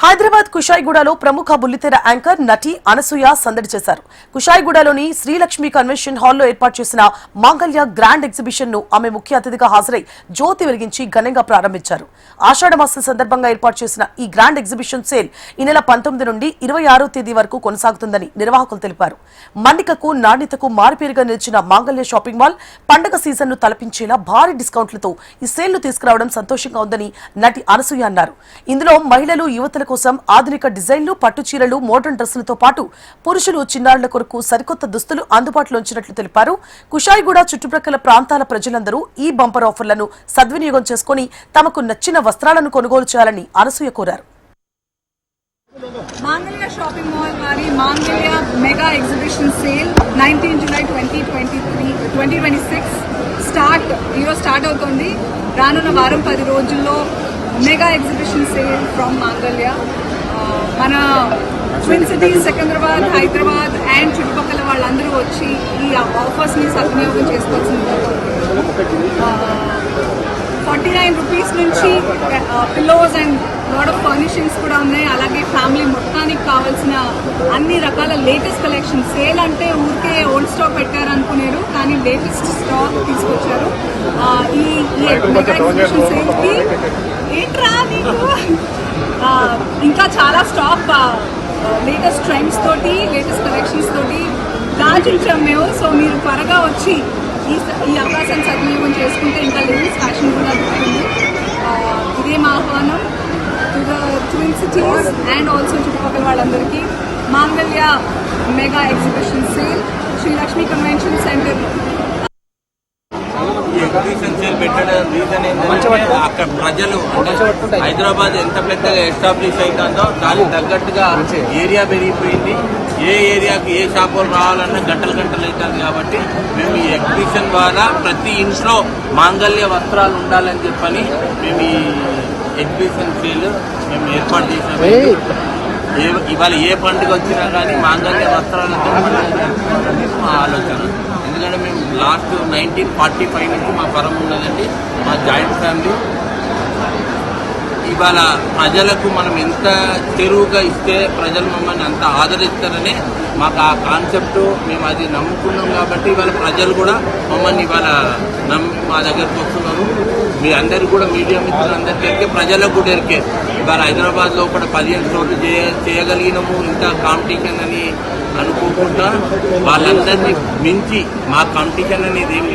హైదరాబాద్ కుషాయిగూడలో ప్రముఖ బుల్లితెర యాంకర్ నటి అనసూయ సందడి చేశారు. కుషాయిగూడలోని శ్రీలక్ష్మి కన్వెన్షన్ హాల్లో ఏర్పాటు చేసిన మాంగళ్య గ్రాండ్ ఎగ్జిబిషన్ ను ఆమె ముఖ్య అతిథిగా హాజరై జ్యోతి వెలిగించి ఘనంగా ప్రారంభించారు. ఆషాఢమాసం సందర్భంగా ఏర్పాటు చేసిన ఈ గ్రాండ్ ఎగ్జిబిషన్ సేల్ ఈ నెల 19 నుండి 26వ తేదీ వరకు కొనసాగుతుందని నిర్వాహకులు తెలిపారు. మన్నికకు నాణ్యతకు మారుపేరుగా నిలిచిన మాంగళ్య షాపింగ్ మాల్ పండుగ సీజన్ ను తలపించేలా భారీ డిస్కౌంట్లతో ఈ సేల్ ను తీసుకురావడం సంతోషంగా ఉందని నటి అనసూయ అన్నారు. ఇందులో మహిళలు యువతల కోసం ఆధునిక డిజైన్లు, పట్టు చీరలు, మోడర్న్ డ్రెస్సులతో పాటు పురుషులు, చిన్నారుల కొరకు సరికొత్త దుస్తులు అందుబాటులో ఉంచినట్లు తెలిపారు. కుషాయిగూడ చుట్టుప్రక్కల ప్రాంతాల ప్రజలందరూ ఈ బంపర్ ఆఫర్లను సద్వినియోగం చేసుకుని తమకు నచ్చిన వస్త్రాలను కొనుగోలు చేయాలని అనసూయ కోరారు. మాంగళ్య షాపింగ్ మాల్ వారి మాంగళ్య mega exhibition sale 19 July 2026 start అవుతుంది. రానున్న వారం 10 రోజుల్లో మెగా ఎగ్జిబిషన్ సేల్ ఫ్రమ్ మాంగళ్య మన twin cities Secunderabad, Hyderabad and చుట్టుపక్కల వాళ్ళందరూ వచ్చి ఈ ఆఫర్స్ని సద్వినియోగం చేసుకోవాల్సింది. 49 రూపీస్ నుంచి pillows and lot of furnishings కూడా ఉన్నాయి. అలాగే ఫ్యామిలీ మొత్తానికి కావాల్సిన అన్ని రకాల లేటెస్ట్ కలెక్షన్. సేల్ అంటే ఊరికే ఓల్డ్ స్టాక్ పెట్టారు అనుకునేరు, కానీ లేటెస్ట్ స్టాక్ తీసుకొచ్చారు. ఈ మెగా ఎగ్జిబిషన్ సేల్కి ఏంట్రా నీకు ఇంకా చాలా స్టాక్ లేటెస్ట్ ట్రెండ్స్ తోటి, లేటెస్ట్ కలెక్షన్స్ తోటి దాచుంచాం మేము. సో మీరు త్వరగా వచ్చి ఈ అవకాశాన్ని సద్వినియోగం చేసుకుంటే ఇంకా లేటెస్ట్ ఫ్యాషన్ కూడా దొరుకుతుంది. ఇదే మా ఆహ్వానం ట్విన్ సిటీస్ అండ్ ఆల్సో చుట్టుపక్కల వాళ్ళందరికీ. మాంగళ్య mega exhibition sale Srilakshmi convention centre. Exhibition sale పెట్టడం రీజన్ ఏంటంటే అక్కడ ప్రజలు అంటే హైదరాబాద్ ఎంత పెద్దగా ఎస్టాబ్లిష్ అవుతుందో దానికి తగ్గట్టుగా ఏరియా పెరిగిపోయింది. ఏ ఏరియాకి ఏ షాపులు రావాలన్నా గంటలు అవుతుంది. కాబట్టి మేము ఈ ఎగ్జిబిషన్ ద్వారా ప్రతి ఇంట్లో మాంగళ్య వస్త్రాలు ఉండాలని చెప్పని మేము ఈ ఎగ్జిబిషన్ సేల్ మేము ఏర్పాటు చేసాము. ఇవాళ ఏ పండుగ వచ్చినా కానీ మాంగళ్య వస్త్రాలతో మా ఆలోచన. ఎందుకంటే మేము లాస్ట్ 1945 నుంచి మా పరం ఉన్నదండి, మా జాయింట్ ఫ్యామిలీ. ఇవాళ ప్రజలకు మనం ఎంత చెరువుగా ఇస్తే ప్రజలు మమ్మల్ని అంత ఆదరిస్తారనే మాకు ఆ కాన్సెప్ట్ మేము అది నమ్ముకున్నాం. కాబట్టి ఇవాళ ప్రజలు కూడా మమ్మల్ని ఇవాళ మా దగ్గరకు వస్తున్నారు. మీ అందరికీ కూడా మీడియా మిత్రులందరికీ ఎరికే, ప్రజలకు కూడా ఎరికే. ఇవాళ హైదరాబాద్లో కూడా 15 చోట్లు చేయగలిగినాము. ఇంత కాంపిటీషన్ అని అనుకోకుండా వాళ్ళందరినీ మించి మా కాంపిటీషన్ అనేది ఏమి